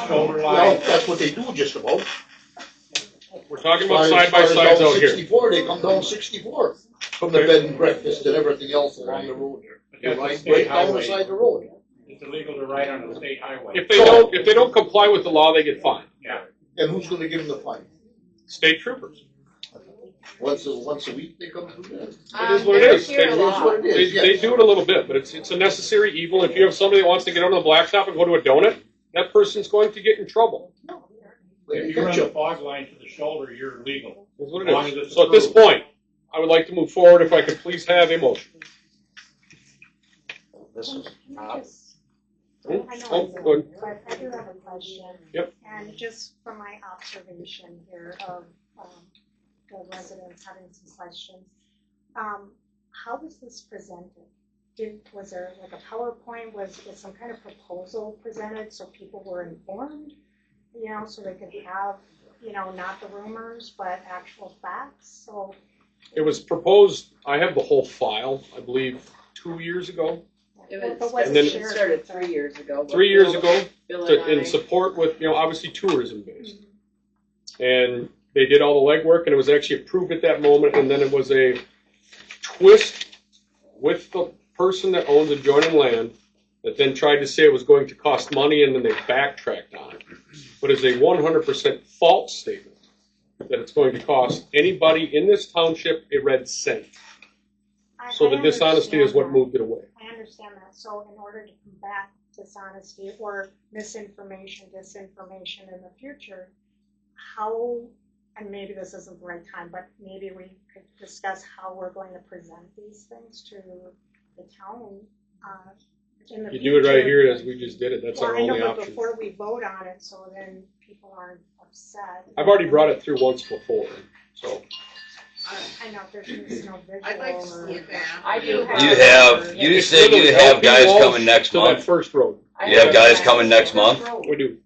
shoulder Well, line. that's what they do just about. We're talking about side-by-sides out here. 64, they come down 64 from the bed and breakfast and everything else along the road there. They That's a ride state right down the highway. side of the road. It's illegal to ride on the state highway. If they don't comply with the law, they get fined. Yeah. And who's gonna give them the fine? State troopers. Once a week they come through that? It is what it is. It is what it is, They yes. do it a little bit, but it's a necessary evil. If you have somebody that wants to get on the blacktop and go to a donut, that person's going to get in trouble. If you run the fog line to the shoulder, you're legal. That's what As long it as is. it's So at this approved. point, I would like to move forward. If I could please have a motion. This is, Oh, I know, go ahead. but I do have a question. Yep. And just from my observation here of the residents having some questions, how was this presented? Was there like a PowerPoint? Was some kind of proposal presented so people were informed? You know, so they could have, you know, not the rumors, but actual facts? So It was proposed, I have the whole file, I believe, 2 years ago. It but was And then- started 3 years ago. 3 years ago, Bill and in I- support with, you know, obviously tourism based. And they did all the legwork and it was actually approved at that moment, and then it was a twist with the person that owns adjoining land that then tried to say it was going to cost money, and then they backtracked on it. But it's a 100% false statement that it's going to cost anybody in this township a red cent. So the dishonesty is what moved it away. I understand that. So in order to combat dishonesty or misinformation, disinformation in the future, how, and maybe this isn't the right time, but maybe we could discuss how we're going to present these things to the town in the You future. do it right here as we just did it, that's Well, our I know, only but option. before we vote on it, so then people aren't upset. I've already brought it through once before, so. I know, there's just no visual. I'd like to or- see it back. I do have. You It's said literally you have LP guys Walsh coming next to that month. first road. You have guys coming next month? We do.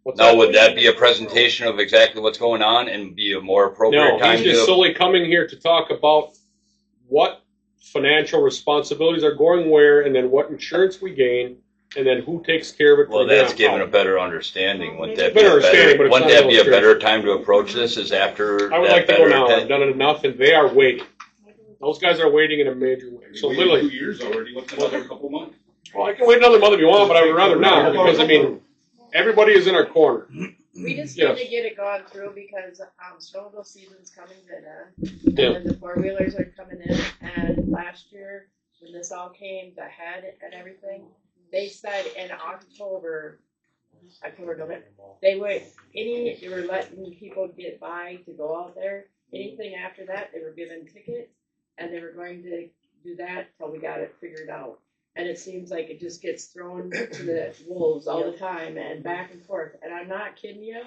What's Now, that? would that be a presentation of exactly what's going on and be a more appropriate No, time he's just to? solely coming here to talk about what financial responsibilities are going where, and then what insurance we gain, and then who takes care of it. Well, from here that's on given a out. better understanding. Wouldn't that be Better a understanding, but better? it's Wouldn't not that be a illustrated. better time to approach this? Is after I would that like to go better now. I've time? done it enough, and they are waiting. Those guys are waiting in a major way. So We waited literally, 2 years already. What's another couple months? well, I can wait another month if you want, but I would rather not, because I mean, everybody is in our corner. We just Yes. need to get it gone through because snowmobile season's coming in, and Yeah. then the four-wheelers are coming in. And last year, when this all came to head and everything, they said in October, November, they were letting people get by to go out there. Anything after that, they were given tickets, and they were going to do that till we got it figured out. And it seems like it just gets thrown to the wolves all the time and back and forth. And I'm not kidding you.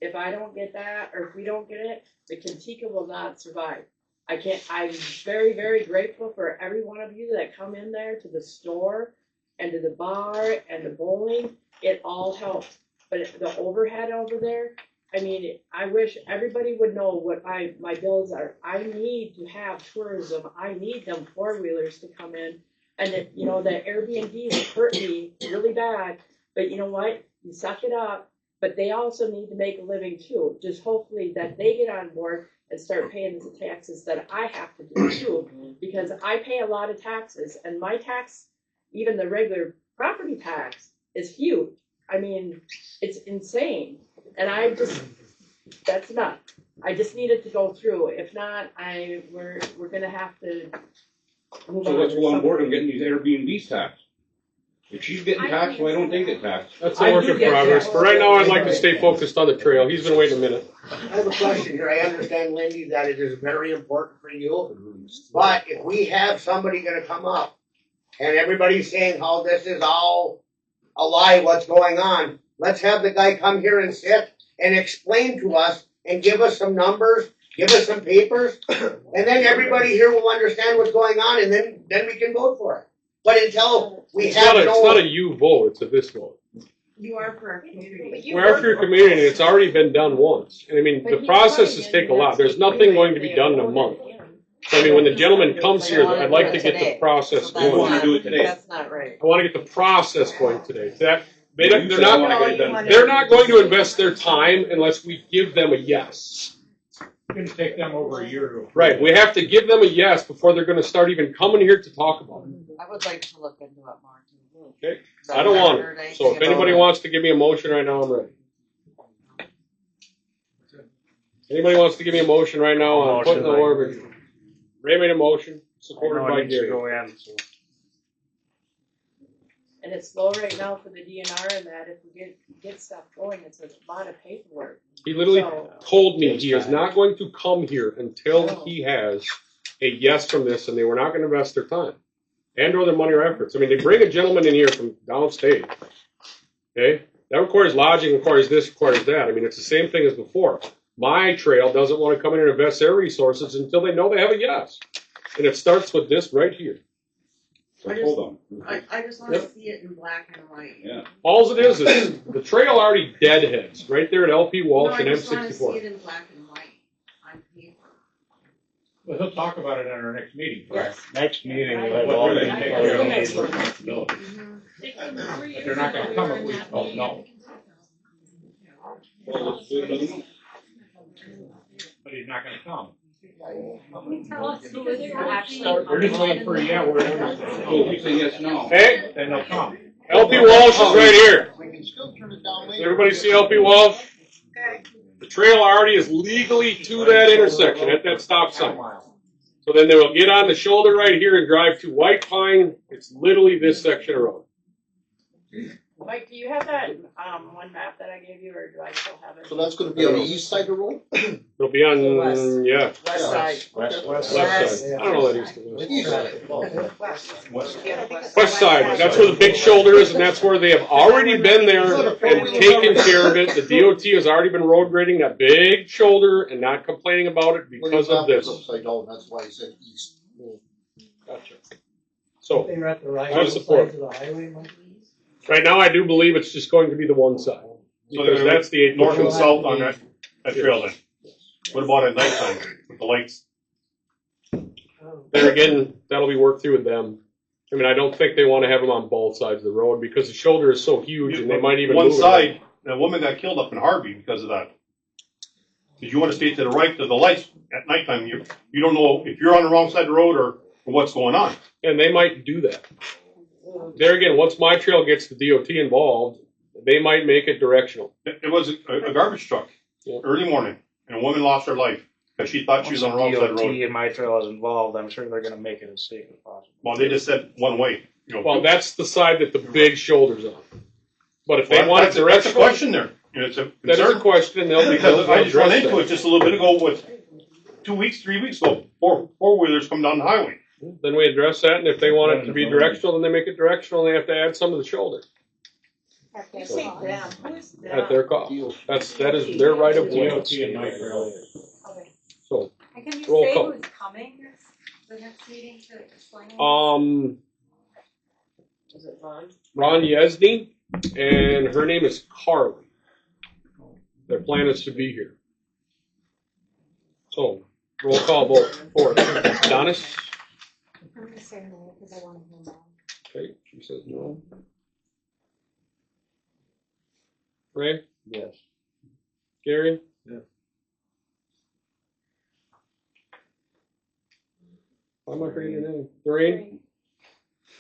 If I don't get that, or if we don't get it, the Kentika will not survive. I'm very, very grateful for every one of you that come in there to the store and to the bar and the bowling. It all helps. But the overhead over there, I mean, I wish everybody would know what my bills are. I need to have tourism. I need them four-wheelers to come in. And, the Airbnbs hurt me really bad. But you know what? You suck it up. But they also need to make a living too. Just hopefully that they get on board and start paying the taxes that I have to do too. Because I pay a lot of taxes. And my tax, even the regular property tax, is huge. I mean, it's insane. And that's enough. I just need it to go through. If not, we're gonna have to move on. So let's go on board and getting these Airbnbs taxed. If she's getting taxed, why don't they get taxed? That's a work in progress. But right now, I'd like to stay focused on the trail. He's been waiting a minute. I have a question here. I understand, Lindy, that it is very important for you. But if we have somebody gonna come up and everybody's saying how this is all a lie, what's going on, let's have the guy come here and sit and explain to us and give us some numbers, give us some papers, and then everybody here will understand what's going on, and then we can vote for it. But until we It's have not a you vote, it's a this vote. You are for our community. We're after your community, it's already been done once. And I mean, the processes take a lot. There's nothing going to be done in a month. So I mean, when the gentleman comes here, I'd like to get the process We want going. to do it today. That's not right. I want to get the process going today. They're not going to invest their time unless we give them a yes. It's gonna take them over a year to approve. Right, we have to give them a yes before they're gonna start even coming here to talk about it. I would like to look into it more too. Okay, I don't want it. So if anybody wants to give me a motion right now, I'm ready. Anybody wants to give me a motion right now on putting the order? Ray made a motion, supported by Gary. And it's slow right now for the DNR and that, if we get stuff going, it's a lot of paperwork. He literally So- told me he is not going to come here until he has a yes from this, and they were not gonna invest their time and or their money or efforts. I mean, they bring a gentleman in here from downstate. Okay, that requires lodging, requires this, requires that. I mean, it's the same thing as before. My trail doesn't want to come in and invest their resources until they know they have a yes. And it starts with this right here. Hold on. I just wanna see it in black and white. Yeah. All it is the trail already deadheads right there at LP No, Walsh I and just wanna see M64. it in black and white on paper. Well, he'll talk about it at our next meeting. Yes. Next meeting, Right. we'll have What all they're the gonna take care of Next is one. responsibility. But they're not gonna come if we don't know. But he's not gonna come. We're just waiting for a yeah, we're interested. Oh, we say yes, no. Hey, Then they'll come. LP Walsh is right here. We can still turn it down Does later. everybody see LP Walsh? The trail already is legally to that intersection at that stop sign. So then they will get on the shoulder right here and drive to White Pine. It's literally this section of road. Mike, do you have that, one map that I gave you, or do I still have it? So that's gonna be on the east side of the road? It'll be on, West. yeah, West side. West left side. I don't know that east to west. East side. West side, that's where the big shoulder is, and that's where they have already been there and taken care of it. The DOT has already been road grading that big shoulder and not complaining about it because of this. Upside down, that's why I said east. Gotcha. So, They're at the right I would support. sides of the highway, Mike? right now I do believe it's just going to be the one side. Because that's the 8 North and foot south on that trail then. What about at nighttime with the lights? There again, that'll be worked through with them. I mean, I don't think they want to have them on both sides of the road because the shoulder is so huge and they might even One move it. side, the woman got killed up in Harvey because of that. Because you want to stay to the right of the lights at nighttime. You don't know if you're on the wrong side of the road or what's going on. And they might do that. There again, once my trail gets the DOT involved, they might make it directional. It was a garbage truck early morning, and a woman lost her life because she thought she was on the wrong side of the road. DOT and my trail is involved, I'm sure they're gonna make it as safe as possible. Well, they just said one way. You know, Well, that's the side that the big shoulder's on. But if they well, want it that's a directional, question there. You know, it's a that is a concern. question, and they'll Because I just ran address into that. it just a little bit ago with 2 weeks, 3 weeks ago. Four-wheelers come down the highway. Then we address that, and if they want it to be directional, then they make it directional, and they have to add some of the shoulder You say them, who's them? at their cost. That is their right of way. DOT and my trail. Okay. So, And can you Roll say call. who's coming the next meeting to explain? Is it Ron? Ron Yesney, and her name is Carly. Their plan is to be here. So, roll call vote for it. Donis? I'm gonna say no, because I want to hear more. Okay, she says no. Ray? Yes. Gary? Yeah. Why am I forgetting your name? Doreen?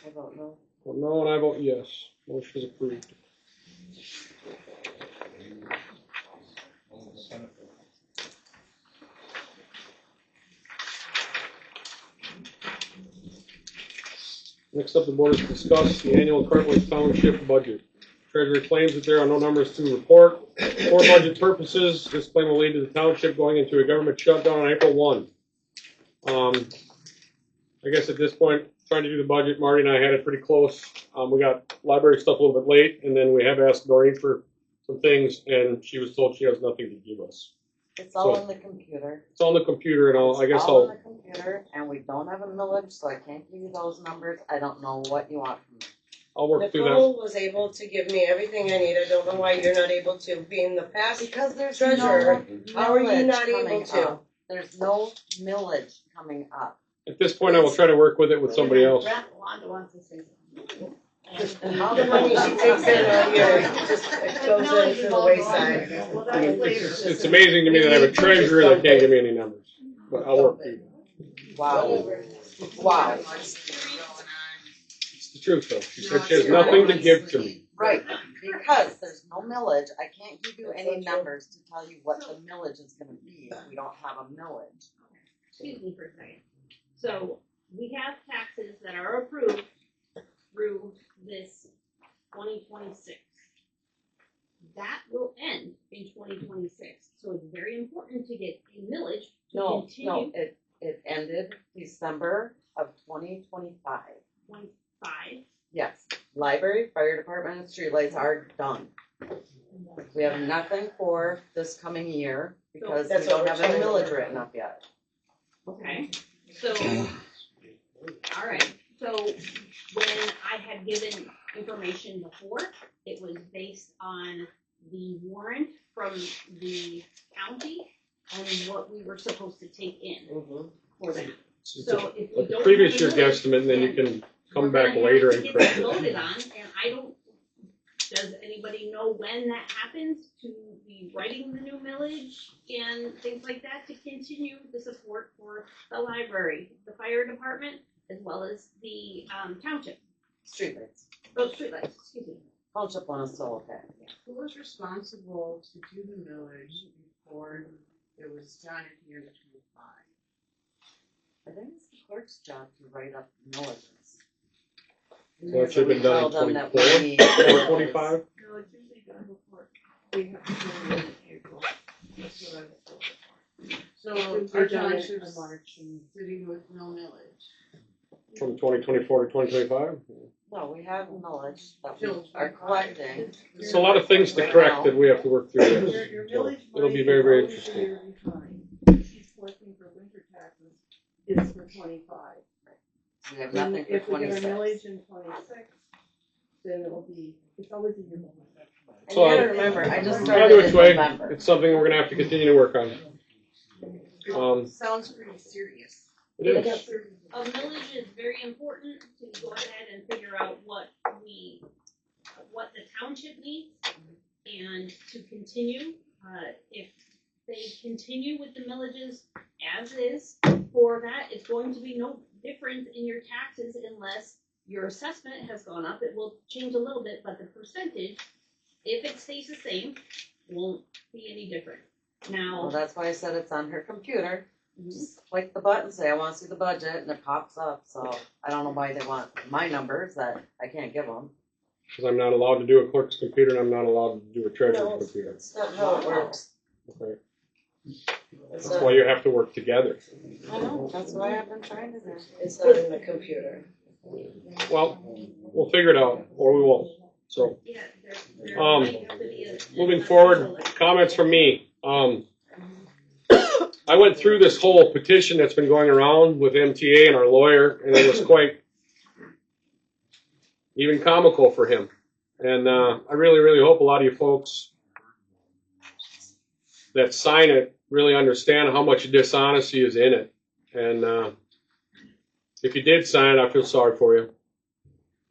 I don't know. Well, no, and I vote yes. Motion is approved. Next up, the board is to discuss the annual Carp Lake Township budget. Treasurer claims that there are no numbers to report. For budget purposes, this claim will lead to the township going into a government shutdown on April 1. I guess at this point, trying to do the budget, Marty and I had it pretty close. We got library stuff a little bit late, and then we have asked Doreen for some things, and she was told she has nothing to give us. It's all So- in the computer. It's on the computer, and I guess It's all in I'll, the computer, and we don't have a millage, so I can't give you those numbers. I don't know what you want from me. I'll work through that. Nicole was able to give me everything I need. I don't know why you're not able to. Being the past Because there's treasurer, no how are you millage not able coming to? up. There's no millage coming up. At this point, I will try to work with it with somebody else. Wanda wants to say something. All the money she takes in out here just goes into the wayside. Well, that's later. It's amazing to me that I have a treasurer that can't give me any numbers, but I'll work for you. Wow. Wow. It's the truth though. She said she has nothing to give to me. Right, because there's no millage, I can't give you any numbers to tell you what the millage is gonna be if we don't have a millage. Excuse me for a second. So we have taxes that are approved through this 2026. That will end in 2026. So it's very important to get a millage to No, continue. it ended December of 2025. 25. Yes, library, fire department, and streetlights are done. We have nothing for this coming year because we That's what don't have we're a trying to millage do. written up yet. Okay. So, all right. So when I had given information before, it was based on the warrant from the county and what we were supposed to take in for that. So if we A don't previous have year a millage, guesstimate, and then you can come we're back gonna later have and to get correct that it. voted on, and I don't, does anybody know when that happens to be writing the new millage and things like that to continue the support for the library, the fire department, as well as the township, Streetlights. oh, streetlights, excuse me. Township one is still okay. Who was responsible to do the millage before it was done at the end of 25? I think it's the clerk's job to write up millages. So it should have been done in Tell them that 24, we- 25? No, it's usually done before. We have to do it in April. That's what I was told. So our township's sitting with no millage. From 2024 to 2025? No, we have millage that we are collecting. It's a lot of things to correct that we have to work through. Yes. Your So millage it'll be money very, very is always a interesting. year behind. She's collecting for winter taxes is for 25. We have nothing for If we get our 26. millage in 26, then it'll be, it's always a year behind. And So, you gotta remember, I just Either started which in way, November. it's something we're gonna have to continue to work on. Sounds pretty serious. It is. A millage is very important to go ahead and figure out what the township needs and to continue. If they continue with the millages as is, for that, it's going to be no difference in your taxes unless your assessment has gone up. It will change a little bit, but the percentage, if it stays the same, won't be any different. Well, Now, that's why I said it's on her computer. Just click the button, say I wanna see the budget, and it pops up, so I don't know why they want my numbers that I can't give them. Because I'm not allowed to do a clerk's computer and I'm not allowed to do a treasurer's No, computer. it's not how it works. Okay. It's That's why you have to work together. I know, that's why I've been trying to do. It's not in the computer. Well, we'll figure it out, or we won't. So, yeah, there Um, might have to be a. moving forward, comments from me. I went through this whole petition that's been going around with MTA and our lawyer, and it was quite even comical for him. And I really, really hope a lot of you folks that sign it really understand how much dishonesty is in it. And if you did sign it, I feel sorry for you.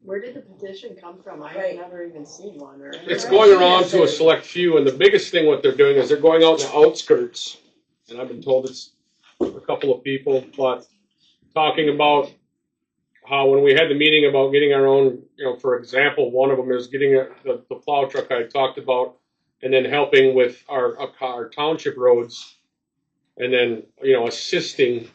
Where did the petition come from? I Right. have never even seen one. Or It's going around to a select few, and the biggest thing what they're doing is they're going out in the outskirts. And I've been told it's a couple of people, but talking about how when we had the meeting about getting our own, for example, one of them is getting the plow truck I talked about, and then helping with our township roads, and then, assisting,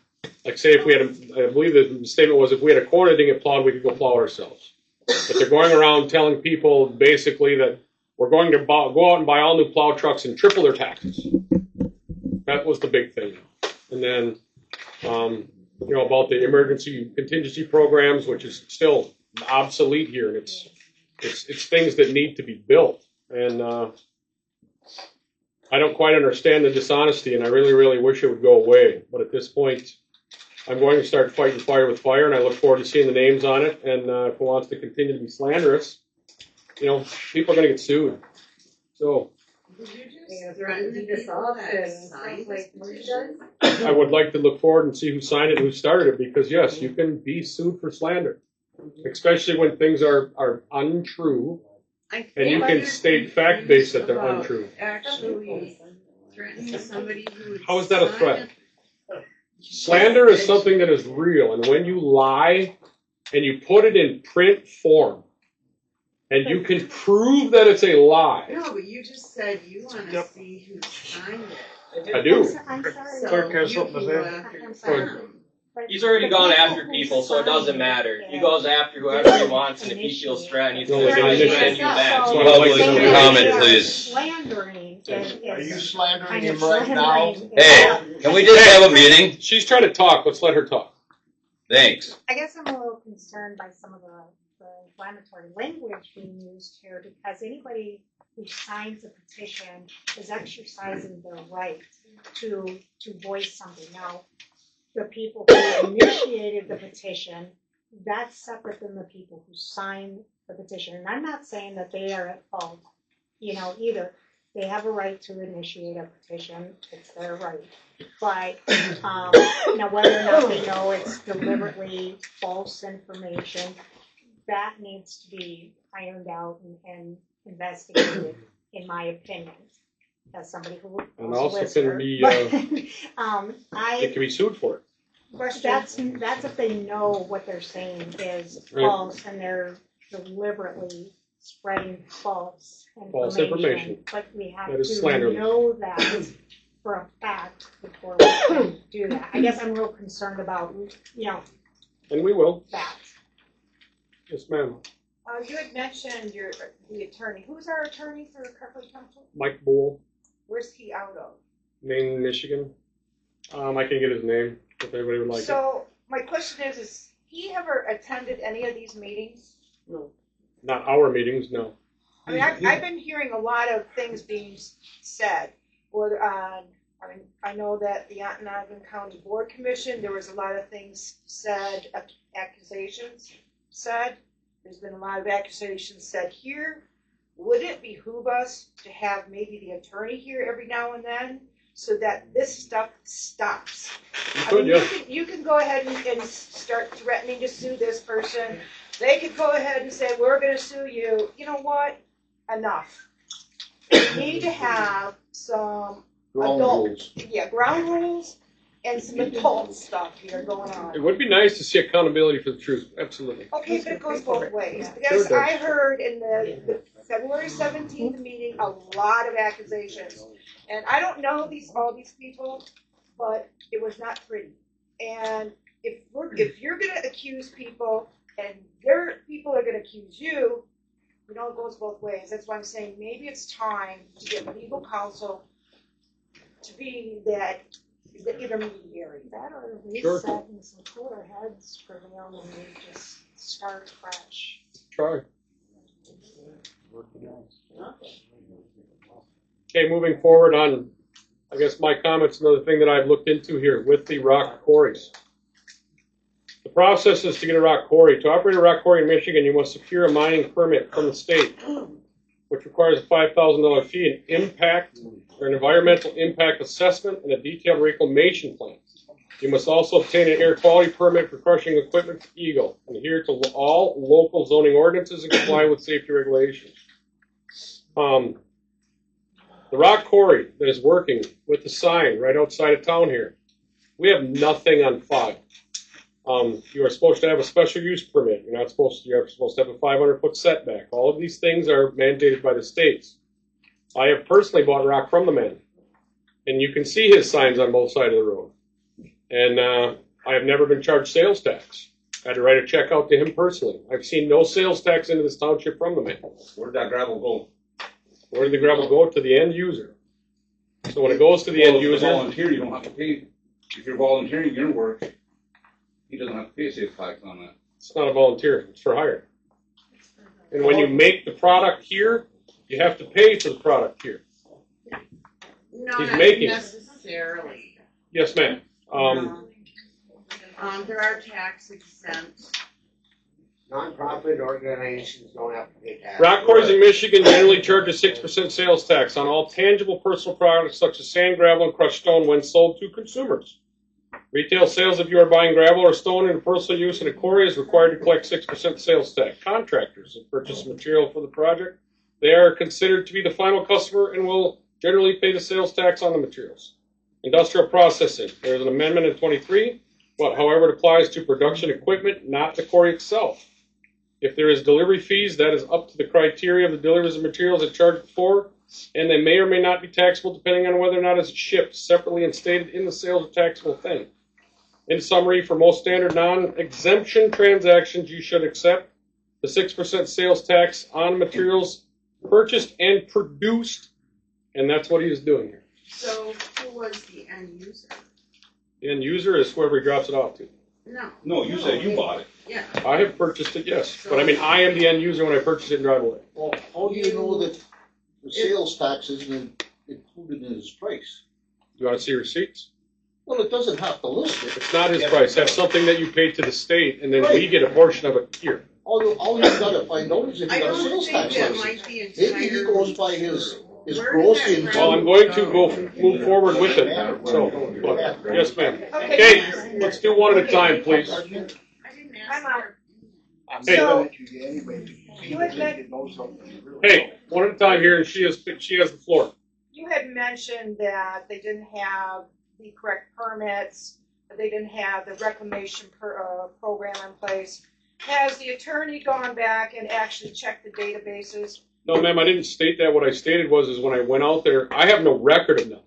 like say if we had, I believe the statement was if we had a corner to get plowed, we could go plow ourselves. But they're going around telling people basically that we're going to go out and buy all new plow trucks and triple their taxes. That was the big thing. And then, about the emergency contingency programs, which is still obsolete here, and it's things that need to be built. And I don't quite understand the dishonesty, and I really, really wish it would go away. But at this point, I'm going to start fighting fire with fire, and I look forward to seeing the names on it. And if it wants to continue to be slanderous, people are going to get sued. So I would like to look forward and see who signed it and who started it, because yes, you can be sued for slander. especially when things are untrue, I and you think can there's state fact-based that they're about untrue. Actually threatening somebody who would How is that a sign threat? Slander is something that is real, and when you lie and you put it in print form, and you can prove that it's a lie. No, but you just said you want to see who signed it. I do. I'm sorry. So Clerk has you something to can say. go after I'm sorry. But He's already the gone after who people, so it doesn't signed matter. He it goes after whoever he wants, and if he feels threatened, he's No, going to try it's and an threaten you back. So Public saying comment, that please. Slandering Are you is slandering kind him of right now? slandering. Hey, can we just have a meeting? She's trying to talk. Let's let her talk. Thanks. I guess I'm a little concerned by some of the inflammatory language being used here, because anybody who signs a petition is exercising their right to voice something. Now, the people who initiated the petition, that's separate than the people who signed the petition. And I'm not saying that they are at fault, either. They have a right to initiate a petition, it's their right. But, now whether or not they know it's deliberately false information, that needs to be ironed out and investigated, in my opinion, as somebody who And also lives can here. be, But, it can be sued for it. but that's if they know what they're saying is false and they're deliberately spreading false information. But we have That is to slanderous. know that for a fact before we can do that. I guess I'm real concerned about, And we will. that. Yes, ma'am. You had mentioned the attorney. Who's our attorney for Carp Lake Township? Mike Bull, Where's he out of? Maine, Michigan. I can get his name if anybody would like it. So my question is he ever attended any of these meetings? Not our meetings, no. I mean, I've been hearing a lot of things being said. I know that the Ontonagon County Board Commission, there was a lot of things said, accusations said. There's been a lot of accusations said here. Would it behoove us to have maybe the attorney here every now and then so that this stuff stops? You can go ahead and start threatening to sue this person. They could go ahead and say, we're going to sue you. You know what? Enough. We need to have some ground rules and some adult stuff here going on. It would be nice to see accountability for the truth. Absolutely. Okay, but it goes both ways. Because Sure I heard in the February 17th meeting a lot of accusations. And I don't know all these people, but it was not pretty. And if you're going to accuse people and their people are going to accuse you, it goes both ways. That's why I'm saying maybe it's time to get legal counsel to be that intermediary. That or reset and some cooler heads prevail and we just start fresh. Try. Okay, moving forward on, I guess my comments, another thing that I've looked into here with the rock quarries. The process is to get a rock quarry. To operate a rock quarry in Michigan, you must secure a mining permit from the state, which requires a $5,000 fee, an environmental impact assessment, and a detailed reclamation plan. You must also obtain an air quality permit for crushing equipment for Eagle, and adhere to all local zoning ordinances and comply with safety regulations. The rock quarry that is working with the sign right outside of town here, we have nothing on file. You are supposed to have a special use permit. You're supposed to have a 500-foot setback. All of these things are mandated by the states. I have personally bought rock from the man, and you can see his signs on both sides of the road. And I have never been charged sales tax. I had to write a check out to him personally. I've seen no sales tax into this township from the man. Where'd that gravel go? Where did the gravel go? To the end user. So when it goes to the end user, Volunteer, you don't have to pay. If you're volunteering your work, he doesn't have to pay sales tax on that. it's not a volunteer, it's for hire. And when you make the product here, you have to pay for the product here. No, He's not making it. necessarily. Yes, ma'am. There are tax exempt. Nonprofit organizations don't have to pay tax. Rock quarries in Michigan generally charge a 6% sales tax on all tangible personal products such as sand, gravel, and crushed stone when sold to consumers. Retail sales, if you are buying gravel or stone in personal use in a quarry, is required to collect 6% sales tax. Contractors that purchase material for the project, they are considered to be the final customer and will generally pay the sales tax on the materials. Industrial processing, there's an amendment in 23, but however it applies to production equipment, not the quarry itself. If there is delivery fees, that is up to the criteria of the deliveries of materials that charged for, and they may or may not be taxable depending on whether or not it's shipped separately and stated in the sales or taxable thing. In summary, for most standard non-exemption transactions, you should accept the 6% sales tax on materials purchased and produced, and that's what he is doing here. So who was the end user? The end user is whoever he drops it off to. No, you said you bought it. Yeah. I have purchased it, yes, but I mean, I am the end user when I purchase it and drive away. Well, how do you know that the sales tax isn't included in his price? You want to see receipts? Well, it doesn't have to list it. It's not his price. That's something that you pay to the state, and then we get a portion of it here. All you gotta find out is if he I got a don't sales think tax that license. might be Maybe he entirely goes by his Where gross did that income. Well, I'm going to move forward with it. So, but, yes, ma'am. Okay, let's do one at a time, please. I'm out. Hey. So, you had Hey, one at a time here, and she has the floor. You had mentioned that they didn't have the correct permits, that they didn't have the reclamation program in place. Has the attorney gone back and actually checked the databases? No, ma'am, I didn't state that. What I stated was when I went out there, I have no record of nothing.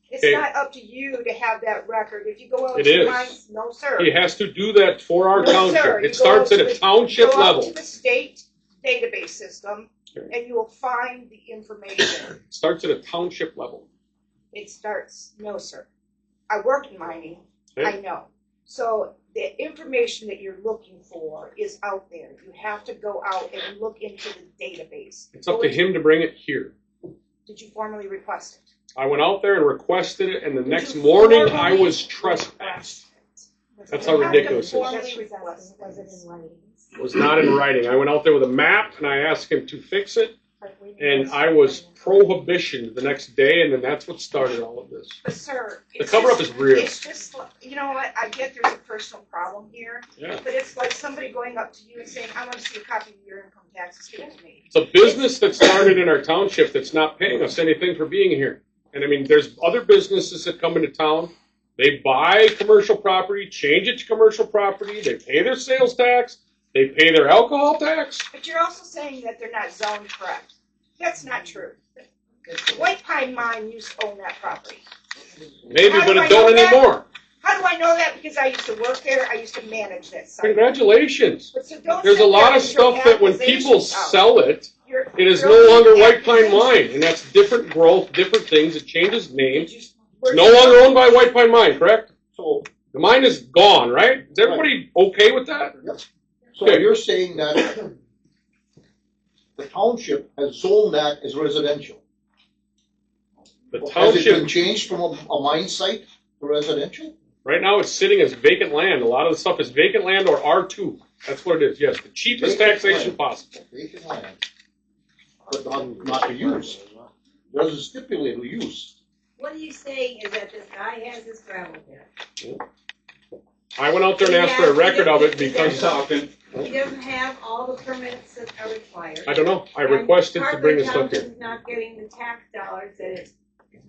It's Okay. not up to you to have that record. If you go out It to is. mines, no, sir. He has to do that for our No, township. sir. You It go starts out at to a the- township Go out level. to the state database system, and you will find the information. It starts at a township level. It starts, no, sir. I work in mining, Okay. I know. So the information that you're looking for is out there. You have to go out and look into the database. It's up to him to bring it here. Did you formally request it? I went out there and requested it, and the next you morning I formally was trespassed. That's how You have ridiculous to it is. formally request it. Was it in writing? It was not in writing. I went out there with a map, and I asked him to fix it, and I was prohibitioned the next day, and then that's what started all of this. But sir, The it's cover-up just- is real. It's just, you know what, I get there's a personal problem here, Yeah. but it's like somebody going up to you and saying, I want to see a copy of your income taxes, give it to me. It's a business that started in our township that's not paying us anything for being here. And I mean, there's other businesses that come into town. They buy commercial property, change it to commercial property. They pay their sales tax. They pay their alcohol tax. But you're also saying that they're not zoned correct. That's not true. White Pine Mine used to own that property. Maybe, How but do I it don't know that? anymore. How do I know that? Because I used to work there, I used to manage that site. Congratulations. But so don't There's a sit lot there of with your stuff that when people accusations out. sell it, You're- it is you're no longer making White Pine Mine. accusations. And that's different growth, different things. It changes names. It's Where's no your- longer owned by White Pine Mine, correct? So, The mine is gone, right? Is everybody okay with that? so Okay. you're saying that the township has zoned that as residential? The Has it township, been changed from a mine site to residential? right now, it's sitting as vacant land. A lot of the stuff is vacant land or R2. That's what it is, yes. The cheapest Vacant taxation land. possible. Vacant land, but not to use. Doesn't stipulate to use. What are you saying is that this guy has his gravel pit? I went out there and asked for a record of it because He doesn't have all the permits that are required. I don't know. I And requested to bring his Carp stuff Lake here. Township's not getting the tax dollars that it's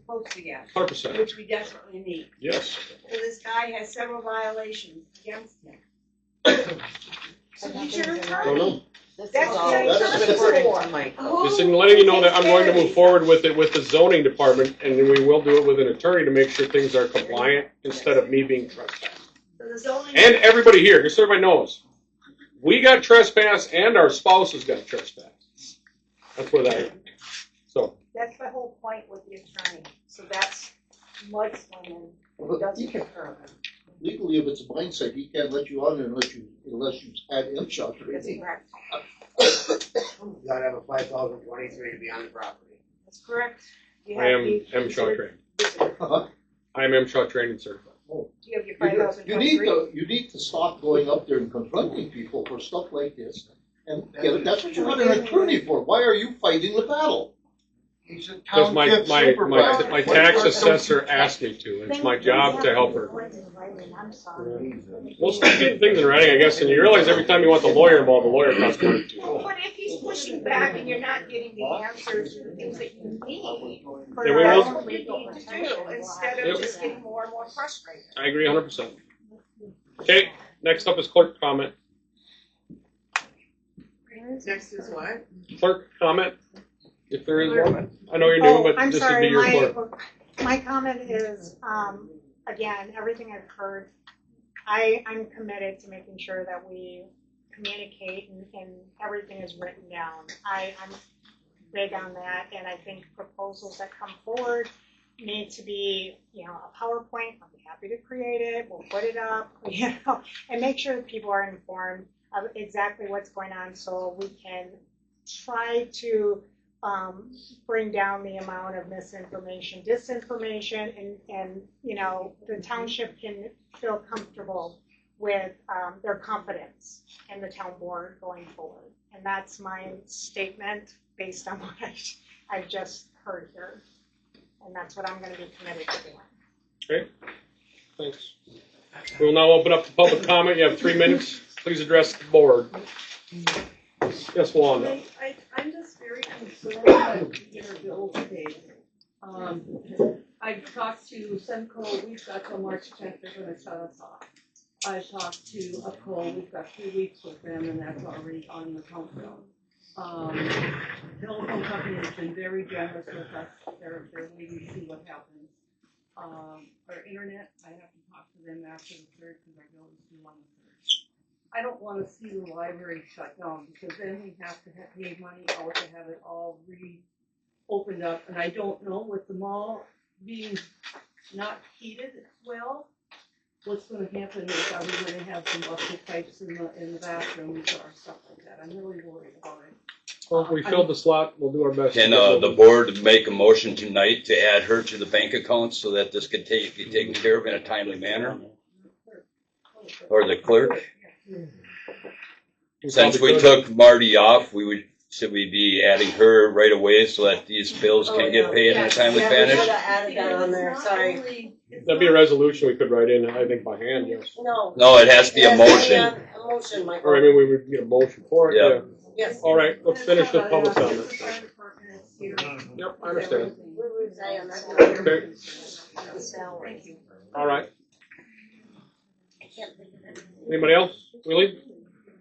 supposed to get, 100%. which we desperately need. Yes. So this guy has several violations against him. So he's your I don't attorney. know. This is That's all the attorney's according report. to Mike. Just in letting you know that I'm going to move forward with it with the zoning department, and then we will do it with an attorney to make sure things are compliant instead of me being trespassed. So the zoning. And everybody here, just so everybody knows, we got trespassed and our spouses got trespassed. That's where that is. So, That's the whole point with the attorney. So that's mudslinging. Well, Doesn't occur. Legally, if it's a mine site, he can't let you on unless you had M-shot That's training. correct. You gotta have a 5,023 to be on the property. That's correct. You I have am to be M-Shaw considered trained. visitor. I am M-Shaw trained and certified. Do you have your You need 5,023? you need to stop going up there and confronting people for stuff like this. And that's what you want an attorney for. Why are you fighting the battle? He's a Because township my supervisor. tax assessor asked me to. It's my job to help her. I'm sorry. We'll still get things in writing, I guess, and you realize every time you want the lawyer involved, the lawyer costs money too. But if he's pushing back and you're not getting the answers to the things that you need, Yeah, we that's will. what we need to do, instead of Yep. just getting more and more frustrated. I agree 100%. Okay, next up is clerk comment. Next is what? Clerk comment, if there is one. I know you're new, but I'm this would sorry, be your clerk. my comment is, again, everything I've heard, I'm committed to making sure that we communicate and everything is written down. I'm big on that, and I think proposals that come forward need to be, a PowerPoint. I'll be happy to create it. We'll put it up, and make sure that people are informed of exactly what's going on, so we can try to bring down the amount of misinformation, disinformation, and the township can feel comfortable with their confidence in the town board going forward. And that's my statement based on what I've just heard here. And that's what I'm going to be committed to doing. Okay, thanks. We'll now open up to public comment. You have 3 minutes. Please address the board. Yes, Wanda. I'm just very concerned that we get our bills paid. I've talked to Semco, we've got till March 10th, they're gonna shut us off. I've talked to Upco, we've got 3 weeks with them, and that's already on the countdown. Telephone company has been very generous with us, they're waiting to see what happens. Our internet, I have to talk to them after the 3rd, because our bill is due on the 3rd. I don't want to see the library shut down, because then we have to pay money out to have it all opened up, and I don't know with the mall being not heated well, what's going to happen is, are we going to have some busted pipes in the bathrooms or stuff like that? I'm really worried about it. Well, if we filled the slot, we'll do our best. Can the board make a motion tonight to add her to the bank account so that this could be taken care of in a timely manner? Or the clerk? Since we took Marty off, should we be adding her right away so that these bills can get paid in a timely fashion? We should have added that on there, sorry. That'd be a resolution we could write in, I think, by hand, yes. No, it has to be a motion. A motion, Michael. Or I mean, we would get a motion for it, Yeah. yeah. Yes. All right, let's finish with public comment. Yep, I understand. Okay. All right. Anybody else? Willie?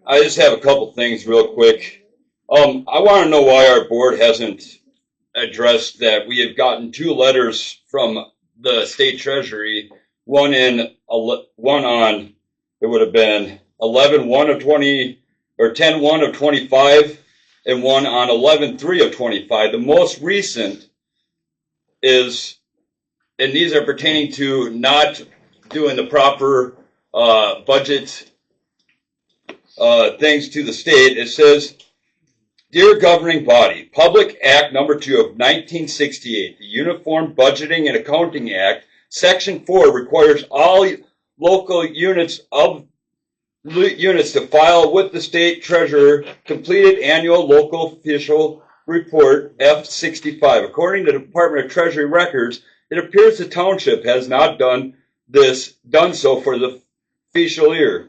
I just have a couple things real quick. I want to know why our board hasn't addressed that we have gotten 2 letters from the state treasury, one on, it would have been 11/1 of 20, or 10/1 of 25, and one on 11/3 of 25. The most recent is, and these are pertaining to not doing the proper budget things to the state. It says, Dear Governing Body, Public Act Number 2 of 1968, the Uniform Budgeting and Accounting Act, Section 4 requires all local units to file with the state treasurer completed annual local official report F-65. According to the Department of Treasury records, it appears the township has not done so for the official year.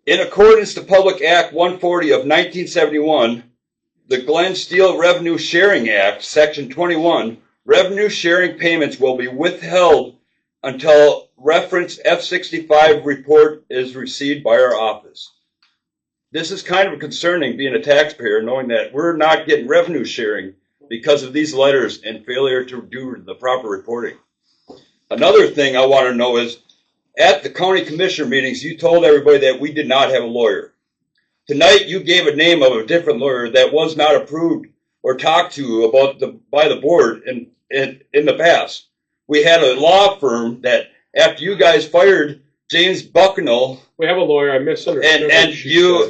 In accordance to Public Act 140 of 1971, the Glen Steel Revenue Sharing Act, Section 21, revenue sharing payments will be withheld until reference F-65 report is received by our office. This is kind of concerning being a taxpayer, knowing that we're not getting revenue sharing because of these letters and failure to do the proper reporting. Another thing I want to know is, at the county commissioner meetings, you told everybody that we did not have a lawyer. Tonight, you gave a name of a different lawyer that was not approved or talked to by the board in the past. We had a law firm that, after you guys fired James Bucknell, we have a lawyer. I misunderstood. And you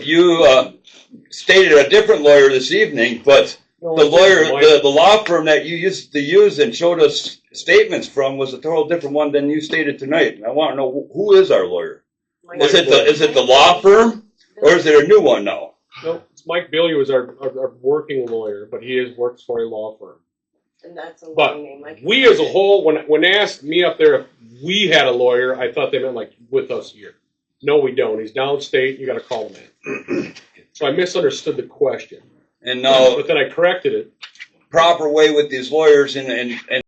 stated a different lawyer this evening, but the lawyer, the law firm that you used to use and showed us statements from was a total different one than you stated tonight. And I want to know, who is our lawyer? Is it the law firm, or is it a new one now? No, it's Mike Billy was our working lawyer, but he works for a law firm. And that's a But long name. Like we as a whole, when they asked me up there if we had a lawyer, I thought they meant like with us here. No, we don't. He's downstate. You got to call him in. So I misunderstood the question. And now, But then I corrected it. proper way with these lawyers and